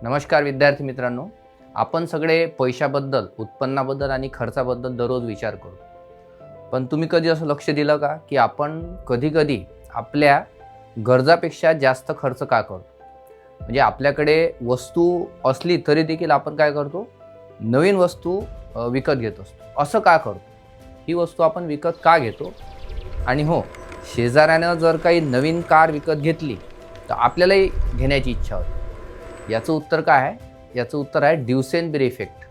नमस्कार विद्यार्थी मित्रांनो, आपण सगळे पैशाबद्दल, उत्पन्नाबद्दल आणि खर्चाबद्दल दररोज विचार करतो. पण तुम्ही कधी असं लक्ष दिलं का की आपण कधी-कधी आपल्या गरजापेक्षा जास्त खर्च का करतो? म्हणजे आपल्याकडे वस्तू असली तरी देखील आपण काय करतो? नवीन वस्तू विकत घेत असतो. असं का करतो? ही वस्तू आपण विकत का घेतो? आणि हो, शेजाऱ्यानं जर काही नवीन कार विकत घेतली तर आपल्यालाही घेण्याची इच्छा होते. याचं उत्तर काय आहे? याचं उत्तर आहे ड्युसेनबेरी इफेक्ट,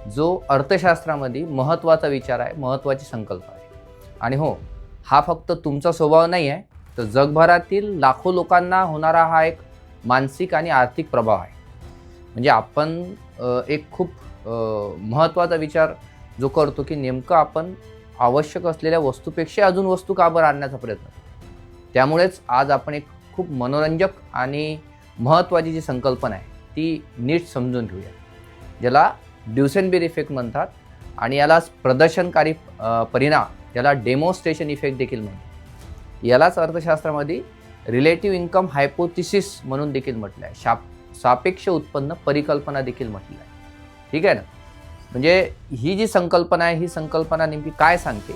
जो अर्थशास्त्रामध्ये महत्त्वाचा विचार आहे, महत्त्वाची संकल्पना आहे. आणि हो, हा फक्त तुमचा स्वभाव नाही आहे, तर जगभरातील लाखो लोकांना होणारा हा एक मानसिक आणि आर्थिक प्रभाव आहे. म्हणजे आपण एक खूप महत्त्वाचा विचार जो करतो की नेमकं आपण आवश्यक असलेल्या वस्तूपेक्षा अजून वस्तू का बरं आणण्याचा प्रयत्न करतो. त्यामुळेच आज आपण एक खूप मनोरंजक आणि महत्त्वाची जी संकल्पना आहे ती नीट समजून घेऊया, ज्याला ड्युसेनबेरी इफेक्ट म्हणतात. आणि यालाच प्रदर्शनकारी परिणाम, याला डेमॉन्स्ट्रेशन इफेक्ट देखील म्हणतात. यालाच अर्थशास्त्रामध्ये रिलेटिव्ह इन्कम हायपोथिसिस म्हणून देखील म्हटलं आहे. सापेक्ष उत्पन्न परिकल्पना देखील म्हटलं आहे. ठीक आहे ना? म्हणजे ही जी संकल्पना आहे, ही संकल्पना नेमकी काय सांगते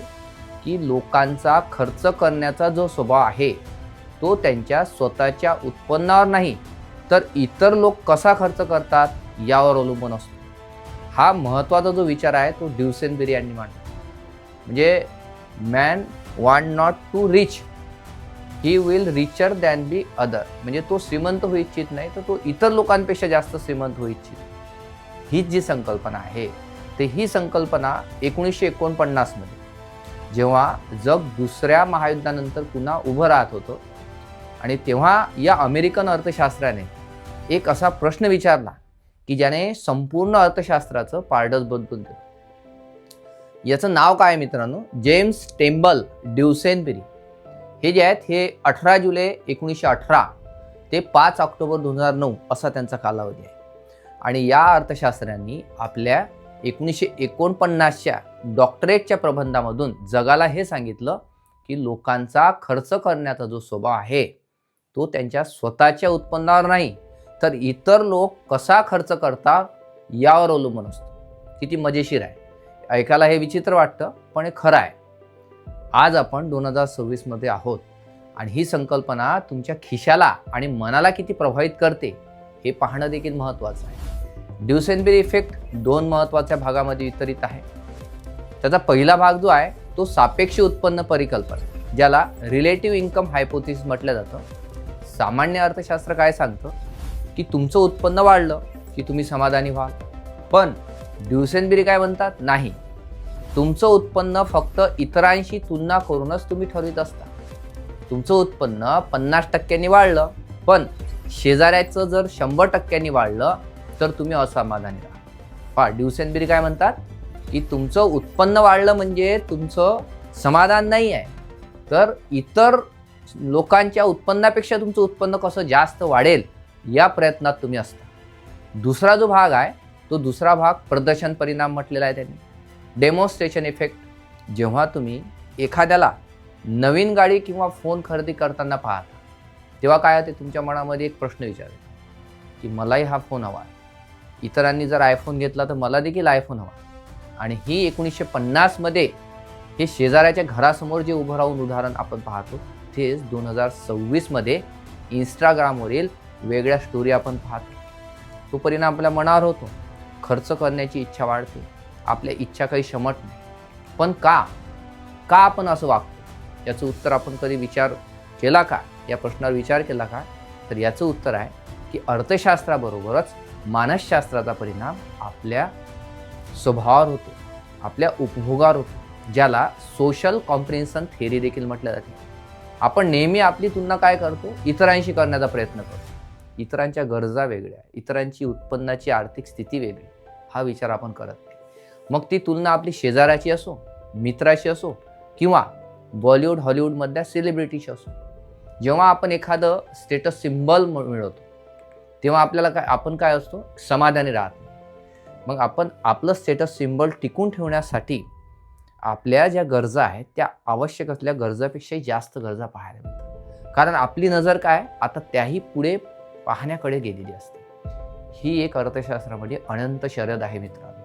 की लोकांचा खर्च करण्याचा जो स्वभाव आहे तो त्यांच्या स्वतःच्या उत्पन्नावर नाही, तर इतर लोक कसा खर्च करतात यावर अवलंबून असतो. हा महत्त्वाचा जो विचार आहे तो ड्युसेनबेरी यांनी मांडला. म्हणजे man want not to rich, he will richer than be other. म्हणजे तो श्रीमंत होऊ इच्छित नाही, तर तो इतर लोकांपेक्षा जास्त श्रीमंत होऊ इच्छित. हीच जी संकल्पना आहे, तर ही संकल्पना 1949 मध्ये जेव्हा जग दुसऱ्या महायुद्धानंतर पुन्हा उभं राहत होतं आणि तेव्हा या अमेरिकन अर्थशास्त्राने एक असा प्रश्न विचारला की ज्याने संपूर्ण अर्थशास्त्राचं पारडंच बदलून दिलं. याचं नाव काय मित्रांनो? James tremble ड्युसेनबेरी. हे जे आहेत हे 18 जुलै 1918 ते 5 ऑक्टोबर 2009 असा त्यांचा कालावधी आहे. आणि या अर्थशास्त्रांनी आपल्या 1949च्या डॉक्टरेटच्या प्रबंधामधून जगाला हे सांगितलं की लोकांचा खर्च करण्याचा जो स्वभाव आहे तो त्यांच्या स्वतःच्या उत्पन्नावर नाही, तर इतर लोक कसा खर्च करतात यावर अवलंबून असतो. किती मजेशीर आहे. ऐकायला हे विचित्र वाटतं, पण हे खरं आहे. आज आपण 2026 मध्ये आहोत आणि ही संकल्पना तुमच्या खिशाला आणि मनाला किती प्रभावित करते हे पाहणं देखील महत्त्वाचं आहे. ड्युसेनबेरी इफेक्ट 2 महत्त्वाच्या भागामध्ये वितरित आहे. त्याचा पहिला भाग जो आहे तो सापेक्ष उत्पन्न परिकल्पना, ज्याला रिलेटिव्ह इन्कम हायपोथिसिस म्हटलं जातं. सामान्य अर्थशास्त्र काय सांगतं की तुमचं उत्पन्न वाढलं की तुम्ही समाधानी व्हाल. पण ड्युसेनबेरी काय म्हणतात? नाही, तुमचं उत्पन्न फक्त इतरांशी तुलना करूनच तुम्ही ठरवित असता. तुमचं उत्पन्न 50% वाढलं, पण शेजाऱ्याचं जर 100% वाढलं तर तुम्ही असमाधानी राहा. पहा, ड्युसेनबेरी काय म्हणतात की तुमचं उत्पन्न वाढलं म्हणजे तुमचं समाधान नाही आहे, तर इतर लोकांच्या उत्पन्नापेक्षा तुमचं उत्पन्न कसं जास्त वाढेल या प्रयत्नात तुम्ही असता. दुसरा जो भाग आहे तो दुसरा भाग प्रदर्शन परिणाम म्हटलेला आहे त्यांनी. Demonstration effect. जेव्हा तुम्ही एखाद्याला नवीन गाडी किंवा फोन खरेदी करताना पाहता तेव्हा काय होते? तुमच्या मनामध्ये एक प्रश्न विचारतो की मलाही हा फोन हवा आहे. इतरांनी जर आयफोन घेतला तर मला देखील आयफोन हवा. आणि ही 1950 मध्ये हे शेजाऱ्याच्या घरासमोर जे उभं राहून उदाहरण आपण पाहतो, तेच 2026 मध्ये इंस्टाग्रामवरील वेगळ्या स्टोरी आपण पाहतो. तो परिणाम आपल्या मनावर होतो. खर्च करण्याची इच्छा वाढते, आपल्या इच्छा काही शमत नाही. पण का आपण असं वागतो? याचं उत्तर आपण कधी विचार केला का? या प्रश्नावर विचार केला का? तर याचं उत्तर आहे की अर्थशास्त्राबरोबरच मानसशास्त्राचा परिणाम आपल्या स्वभावावर होतो, आपल्या उपभोगावर होतो, ज्याला सोशल कॉम्प्रिहेन्शन थेअरी देखील म्हटलं जाते. आपण नेहमी आपली तुलना काय करतो? इतरांशी करण्याचा प्रयत्न करतो. इतरांच्या गरजा वेगळ्या, इतरांची उत्पन्नाची आर्थिक स्थिती वेगळी, हा विचार आपण करत नाही. मग ती तुलना आपली शेजाऱ्याची असो, मित्राशी असो किंवा बॉलिवूड हॉलिवूडमधल्या सेलिब्रिटीशी असो. जेव्हा आपण एखादं स्टेटस सिम्बॉल मिळवतो तेव्हा आपल्याला आपण काय असतो? समाधानी राहत नाही. मग आपण आपलं स्टेटस सिम्बॉल टिकून ठेवण्यासाठी आपल्या ज्या गरजा आहेत त्या आवश्यक असलेल्या गरजापेक्षाही जास्त गरजा पाहायला मिळतात. कारण आपली नजर काय आता त्याही पुढे पाहण्याकडे गेलेली असते. ही एक अर्थशास्त्रामध्ये अनंत शर्यत आहे मित्रांनो.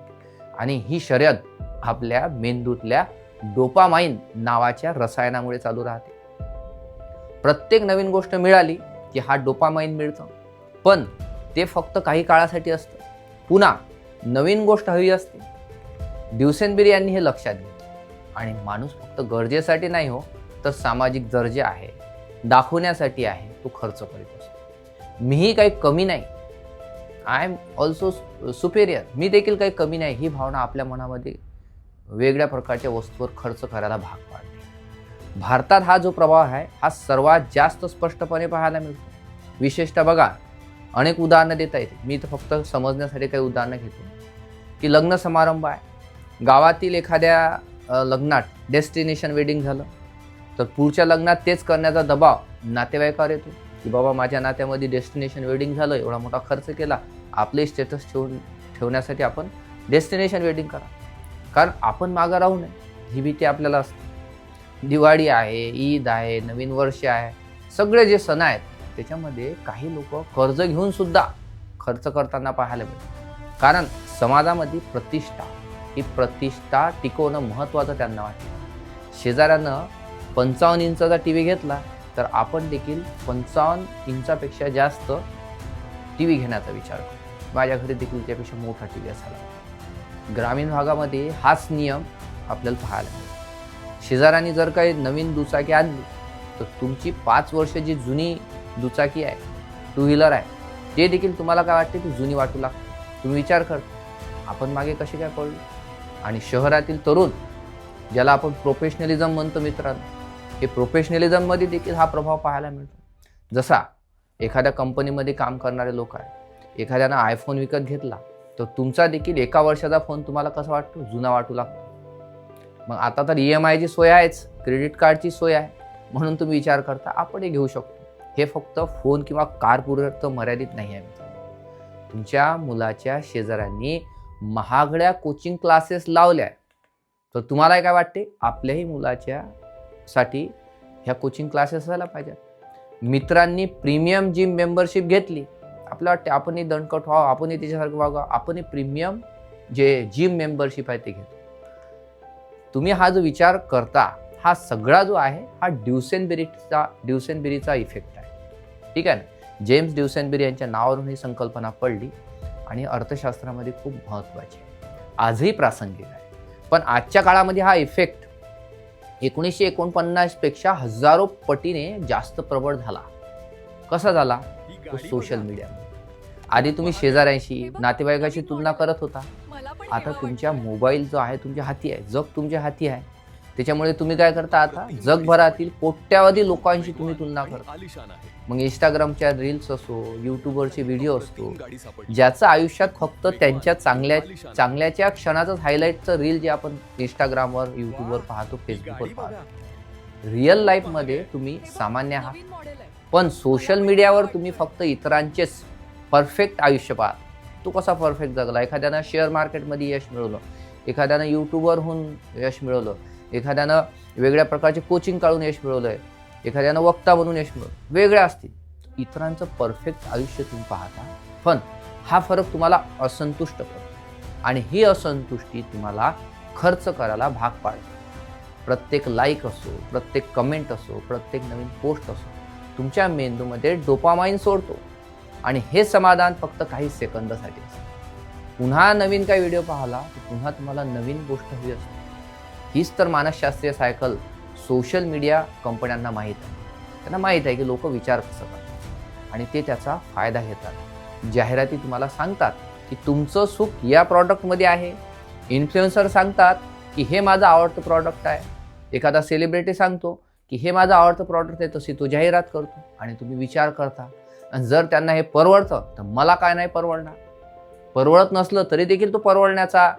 आणि ही शर्यत आपल्या मेंदूतल्या डोपामाइन नावाच्या रसायनामुळे चालू राहते. प्रत्येक नवीन गोष्ट मिळाली की हा डोपामाइन मिळतं, पण ते फक्त काही काळासाठी असतं. पुन्हा नवीन गोष्ट हवी असते. दिवसेंदिवस यांनी हे लक्षात घेतलं आणि माणूस फक्त गरजेसाठी नाही हो, तर सामाजिक दर्जे आहे, दाखवण्यासाठी आहे, तो खर्च करीत असतो. मीही काही कमी नाही, आय एम ऑल्सो सुपेरियर, मी देखील काही कमी नाही, ही भावना आपल्या मनामध्ये वेगळ्या प्रकारच्या वस्तूवर खर्च करायला भाग पाडते. भारतात हा जो प्रभाव आहे हा सर्वात जास्त स्पष्टपणे पाहायला मिळतो. विशेषतः बघा, अनेक उदाहरणं देता येते, मी तर फक्त समजण्यासाठी काही उदाहरणं घेतो की लग्न समारंभ आहे, गावातील एखाद्या लग्नात डेस्टिनेशन वेडिंग झालं, तर पुढच्या लग्नात तेच करण्याचा दबाव नातेवाईकावर येतो की बाबा माझ्या नात्यामध्ये डेस्टिनेशन वेडिंग झालं, एवढा मोठा खर्च केला, आपले स्टेटस ठेवण्यासाठी आपण डेस्टिनेशन वेडिंग करा, कारण आपण मागं राहू नये ही भीती आपल्याला असते. दिवाळी आहे, ईद आहे, नवीन वर्ष आहे, सगळे जे सण आहेत त्याच्यामध्ये काही लोक कर्ज घेऊन सुद्धा खर्च करताना पाहायला मिळतात, कारण समाजामध्ये ही प्रतिष्ठा टिकवणं महत्त्वाचं त्यांना वाटतं. शेजाऱ्यानं 55 इंचाचा टी व्ही घेतला तर आपण देखील 55 इंचापेक्षा जास्त टी व्ही घेण्याचा विचार करतो. माझ्या घरी देखील त्यापेक्षा मोठा टी व्ही असायला. ग्रामीण भागामध्ये हाच नियम आपल्याला पाहायला मिळतो. शेजाऱ्यांनी जर काही नवीन दुचाकी आणली तर तुमची 5 वर्ष जी जुनी दुचाकी आहे, टू व्हीलर आहे, ते देखील तुम्हाला काय वाटते की जुनी वाटू लागते. तुम्ही विचार करता आपण मागे कसे काय पडलो. आणि शहरातील तरुण, ज्याला आपण प्रोफेशनलिझम म्हणतो मित्रांनो, हे प्रोफेशनलिझममध्ये देखील हा प्रभाव पाहायला मिळतो. जसा एखाद्या कंपनीमध्ये काम करणारे लोक आहेत, एखाद्यानं आयफोन विकत घेतला तर तुमचा देखील 1 वर्षाचा फोन तुम्हाला कसा वाटतो, जुना वाटू लागतो. मग आता तर EMIची सोय आहेच, क्रेडिट कार्डची सोय आहे, म्हणून तुम्ही विचार करता आपण हे घेऊ शकतो. हे फक्त फोन किंवा कार पुरतं मर्यादित नाही आहे. तुमच्या मुलाच्या शेजाऱ्यांनी महागड्या कोचिंग क्लासेस लावल्या तर तुम्हाला काय वाटते, आपल्याही मुलाच्या साठी ह्या कोचिंग क्लासेस असायला पाहिजेत. मित्रांनी प्रीमियम जिम मेंबरशिप घेतली, आपल्याला वाटते आपणही दणकट व्हावं, आपणही त्याच्यासारखं वागावं, आपणही प्रीमियम जे जिम मेंबरशिप आहे ते घेतो. तुम्ही हा जो विचार करता, हा सगळा जो आहे हा ड्युसेनबेरीचा इफेक्ट आहे. ठीक आहे ना. जेम्स ड्युसेनबेरी यांच्या नावावरून ही संकल्पना पडली आणि अर्थशास्त्रामध्ये खूप महत्त्वाची आहे, आजही प्रासंगिक आहे. पण आजच्या काळामध्ये हा इफेक्ट 1949 पेक्षा हजारो पटीने जास्त प्रबळ झाला. कसा झाला, तो सोशल मीडिया. आधी तुम्ही शेजाऱ्यांशी, नातेवाईकाशी तुलना करत होता, आता तुमच्या मोबाईल जो आहे तुमच्या हाती आहे, जग तुमच्या हाती आहे. त्याच्यामुळे तुम्ही काय करता, आता जगभरातील कोट्यावधी लोकांशी तुम्ही तुलना करता. मग इंस्टाग्रामच्या रील्स असो, यूट्यूबवरचे व्हिडिओ असतो, ज्याचं आयुष्यात फक्त त्यांच्या चांगल्याच्या क्षणाचंच हायलाईटचं रील जे आपण इंस्टाग्रामवर, यूट्यूबवर पाहतो, फेसबुकवर पाहतो, रिअल लाईफमध्ये तुम्ही सामान्य आहात. पण सोशल मीडियावर तुम्ही फक्त इतरांचेच परफेक्ट आयुष्य पाहता. तो कसा परफेक्ट जगला, एखाद्यानं शेअर मार्केटमध्ये यश मिळवलं, एखाद्यानं यूट्यूबवरहून यश मिळवलं, एखाद्यानं वेगळ्या प्रकारचे कोचिंग काढून यश मिळवलंय, एखाद्यानं वक्ता बनून यश मिळवलं, वेगळ्या असतील. इतरांचं परफेक्ट आयुष्य तुम्ही पाहता, पण हा फरक तुम्हाला असंतुष्ट करतो आणि ही असंतुष्टी तुम्हाला खर्च करायला भाग पाडते. प्रत्येक लाईक असो, प्रत्येक कमेंट असो, प्रत्येक नवीन पोस्ट असो, तुमच्या मेंदूमध्ये डोपामाइन सोडतो आणि हे समाधान फक्त काही सेकंदासाठी असतं. पुन्हा नवीन काही व्हिडिओ पाहिला तर पुन्हा तुम्हाला नवीन गोष्ट हवी असते. हीच तर मानसशास्त्रीय सायकल सोशल मीडिया कंपन्यांना माहीत आहे. त्यांना माहीत आहे की लोक विचार कसं करतात आणि ते त्याचा फायदा घेतात. जाहिराती तुम्हाला सांगतात की तुमचं सुख या प्रॉडक्टमध्ये आहे. इन्फ्लुएन्सर सांगतात की हे माझं आवडतं प्रॉडक्ट आहे. एखादा सेलिब्रिटी सांगतो की हे माझं आवडतं प्रॉडक्ट आहे, तशी तो जाहिरात करतो आणि तुम्ही विचार करता. आणि जर त्यांना हे परवडतं तर मला काय नाही परवडणार. परवडत नसलं तरी देखील तो परवडण्याचा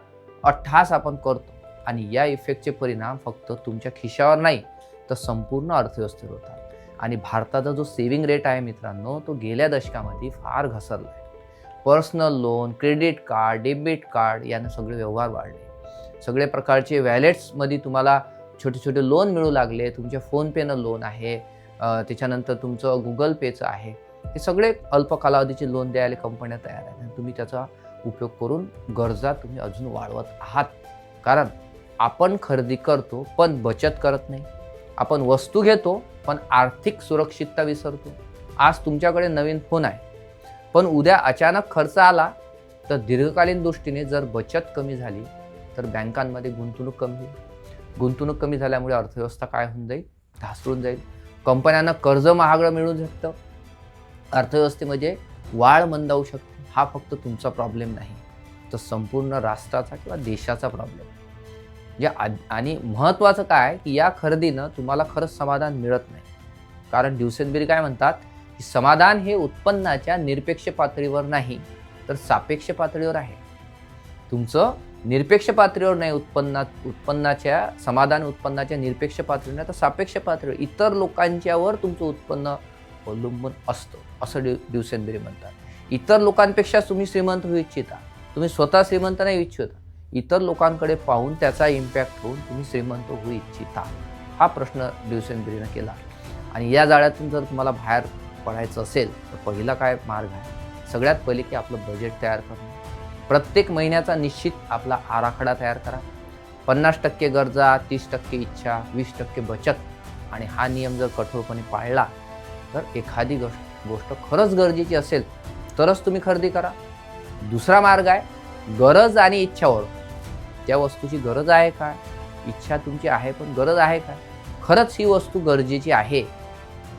अट्टहास आपण करतो आणि या इफेक्टचे परिणाम फक्त तुमच्या खिशावर नाही तर संपूर्ण अर्थव्यवस्थेवर होतात. आणि भारताचा जो सेव्हिंग रेट आहे मित्रांनो, तो गेल्या दशकामध्ये फार घसरला आहे. Personal loan, credit card, debit card याने सगळे व्यवहार वाढले. सगळे प्रकारचे वॅलेट्समध्ये तुम्हाला छोटे छोटे लोन मिळू लागले. तुमच्या फोनपेनं लोन आहे, त्याच्यानंतर तुमचं गुगल पेचं आहे. हे सगळे अल्प कालावधीचे लोन द्यायला कंपन्या तयार आहेत आणि तुम्ही त्याचा उपयोग करून गरजा तुम्ही अजून वाढवत आहात. कारण आपण खरेदी करतो पण बचत करत नाही. आपण वस्तू घेतो पण आर्थिक सुरक्षितता विसरतो. आज तुमच्याकडे नवीन फोन आहे पण उद्या अचानक खर्च आला तर दीर्घकालीन दृष्टीने जर बचत कमी झाली तर बँकांमध्ये गुंतवणूक कमी होईल. गुंतवणूक कमी झाल्यामुळे अर्थव्यवस्था काय होऊन जाईल? ढासळून जाईल. कंपन्यांना कर्ज महागडं मिळू शकतं. अर्थव्यवस्थेमध्ये वाढ मंदावू शकते. हा फक्त तुमचा प्रॉब्लेम नाही तर संपूर्ण राष्ट्राचा किंवा देशाचा प्रॉब्लेम. आणि महत्त्वाचं काय की या खरेदीनं तुम्हाला खरंच समाधान मिळत नाही. कारण ड्युसेनबेरी काय म्हणतात की समाधान हे उत्पन्नाच्या निरपेक्ष पातळीवर नाही तर सापेक्ष पातळीवर आहे. तुमचं निरपेक्ष पातळीवर नाही, उत्पन्नाच्या समाधान उत्पन्नाच्या निरपेक्ष पातळीवर नाही तर सापेक्ष पातळीवर इतर लोकांच्यावर तुमचं उत्पन्न अवलंबून असतं असं ड्युसेनबेरी म्हणतात. इतर लोकांपेक्षा तुम्ही श्रीमंत होऊ इच्छिता, तुम्ही स्वतः श्रीमंत नाही इच्छिता, इतर लोकांकडे पाहून त्याचा इम्पॅक्ट होऊन तुम्ही श्रीमंत होऊ इच्छिता. हा प्रश्न ड्युसेनबेरीनं केला. आणि या जाळ्यातून जर तुम्हाला बाहेर पडायचं असेल तर पहिला काय मार्ग आहे? सगळ्यात पहिले की आपलं बजेट तयार करणं. प्रत्येक महिन्याचा निश्चित आपला आराखडा तयार करा. 50% गरजा, 30% इच्छा, 20% बचत. आणि हा नियम जर कठोरपणे पाळला तर एखादी गोष्ट खरंच गरजेची असेल तरच तुम्ही खरेदी करा. दुसरा मार्ग आहे गरज आणि इच्छा ओळख. त्या वस्तूची गरज आहे का? इच्छा तुमची आहे पण गरज आहे का? खरंच ही वस्तू गरजेची आहे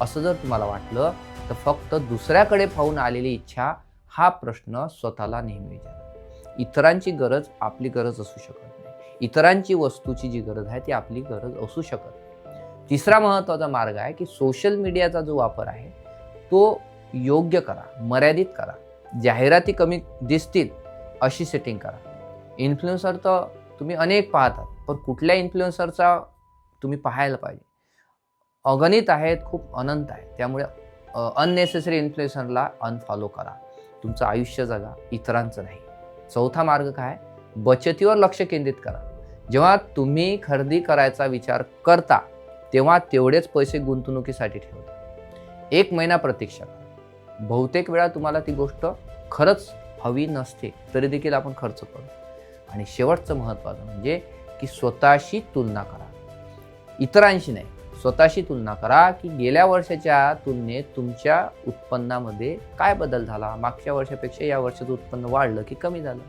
असं जर तुम्हाला वाटलं तर फक्त दुसऱ्याकडे पाहून आलेली इच्छा हा प्रश्न स्वतःला नेहमी विचारा. इतरांची गरज आपली गरज असू शकत नाही. इतरांची वस्तूची जी गरज आहे ती आपली गरज असू शकत नाही. तिसरा महत्त्वाचा मार्ग आहे की सोशल मीडियाचा जो वापर आहे तो योग्य करा, मर्यादित करा. जाहिराती कमी दिसतील अशी सेटिंग करा. इन्फ्लुएन्सर तर तुम्ही अनेक पाहतात पण कुठल्या इन्फ्लुएन्सरचा तुम्ही पाहायला पाहिजे? अगणित आहेत, खूप अनंत आहेत. त्यामुळे अननेसेसरी इन्फ्लुएन्सरला अनफॉलो करा. तुमचं आयुष्य जगा, इतरांचं नाही. चौथा मार्ग काय? बचतीवर लक्ष केंद्रित करा. जेव्हा तुम्ही खरेदी करायचा विचार करता तेव्हा तेवढेच पैसे गुंतवणुकीसाठी ठेवता. 1 महिना प्रतीक्षा करा. बहुतेक वेळा तुम्हाला ती गोष्ट खरंच हवी नसते तरी देखील आपण खर्च करतो. आणि शेवटचं महत्त्वाचं म्हणजे की स्वतःशी तुलना करा, इतरांशी नाही. स्वतःशी तुलना करा की गेल्या वर्षाच्या तुलनेत तुमच्या उत्पन्नामध्ये काय बदल झाला. मागच्या वर्षापेक्षा या वर्षाचं उत्पन्न वाढलं की कमी झालं.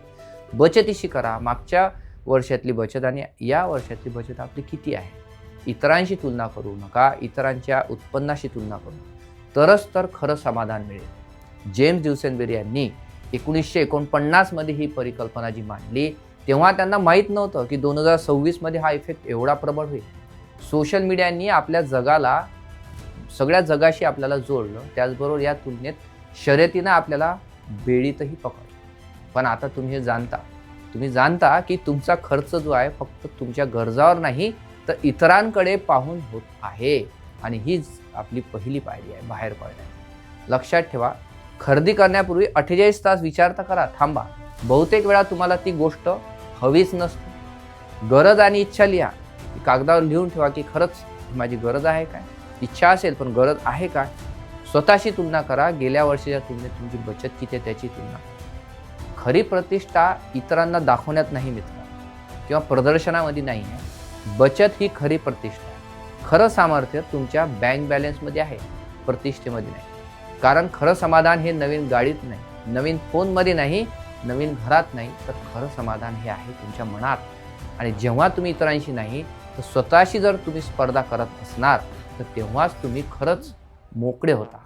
बचतीशी करा. मागच्या वर्षातली बचत आणि या वर्षातली बचत आपली किती आहे. इतरांशी तुलना करू नका, इतरांच्या उत्पन्नाशी तुलना करू, तरच तर खरं समाधान मिळेल. जेम्स ड्युसेनबेरी यांनी 1949 मध्ये ही परिकल्पना जी मांडली तेव्हा त्यांना माहीत नव्हतं की 2026 मध्ये हा इफेक्ट एवढा प्रबळ होईल. सोशल मीडियानी आपल्या जगाला, सगळ्या जगाशी आपल्याला जोडलं. त्याचबरोबर या तुलनेत शर्यतीनं आपल्याला बेडीतही पकडलं. पण आता तुम्ही हे जाणता की तुमचा खर्च जो आहे फक्त तुमच्या गरजावर नाही तर इतरांकडे पाहून होत आहे. आणि हीच आपली पहिली पायरी आहे बाहेर पडण्याची. लक्षात ठेवा, खरेदी करण्यापूर्वी 48 तास विचार करा, थांबा. बहुतेक वेळा तुम्हाला ती गोष्ट हवीच नसते. गरज आणि इच्छा लिहा. कागदावर लिहून ठेवा की खरंच माझी गरज आहे काय? इच्छा असेल पण गरज आहे काय? स्वतःशी तुलना करा. गेल्या वर्षाच्या तुलनेत तुमची बचत किती आहे त्याची तुलना. खरी प्रतिष्ठा इतरांना दाखवण्यात नाही मित्र, किंवा प्रदर्शनामध्ये नाही आहे. बचत ही खरी प्रतिष्ठा आहे. खरं सामर्थ्य तुमच्या बँक बॅलन्समध्ये आहे, प्रतिष्ठेमध्ये नाही. कारण खरं समाधान हे नवीन गाडीत नाही, नवीन फोनमध्ये नाही, नवीन घरात नाही, तर खरं समाधान हे आहे तुमच्या मनात. आणि जेव्हा तुम्ही इतरांशी नाही तर स्वतःशी जर तुम्ही स्पर्धा करत असणार तर तेव्हाच तुम्ही खरंच मोकळे होता.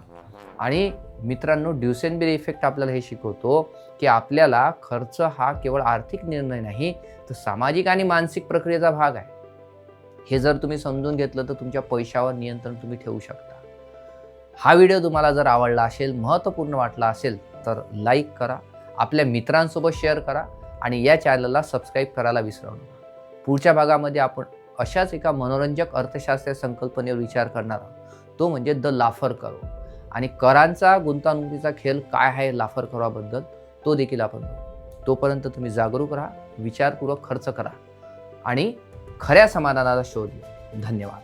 आणि मित्रांनो, ड्युसेनबेरी इफेक्ट आपल्याला हे शिकवतो की आपल्याला खर्च हा केवळ आर्थिक निर्णय नाही तर सामाजिक आणि मानसिक प्रक्रियेचा भाग आहे. हे जर तुम्ही समजून घेतलं तर तुमच्या पैशावर नियंत्रण तुम्ही ठेवू शकता. हा व्हिडिओ तुम्हाला जर आवडला असेल, महत्त्वपूर्ण वाटला असेल तर लाईक करा, आपल्या मित्रांसोबत शेअर करा आणि या चॅनलला सबस्क्राईब करायला विसरू नका. पुढच्या भागामध्ये आपण अशाच एका मनोरंजक अर्थशास्त्रीय संकल्पनेवर विचार करणार आहोत, तो म्हणजे द लाफर कर्व. आणि करांचा गुंतागुंतीचा खेळ काय आहे लाफर कर्वाबद्दल तो देखील आपण बघू. तोपर्यंत तुम्ही जागरूक राहा, विचारपूर्वक खर्च करा आणि खऱ्या समाधानाचा शोध घ्या. धन्यवाद.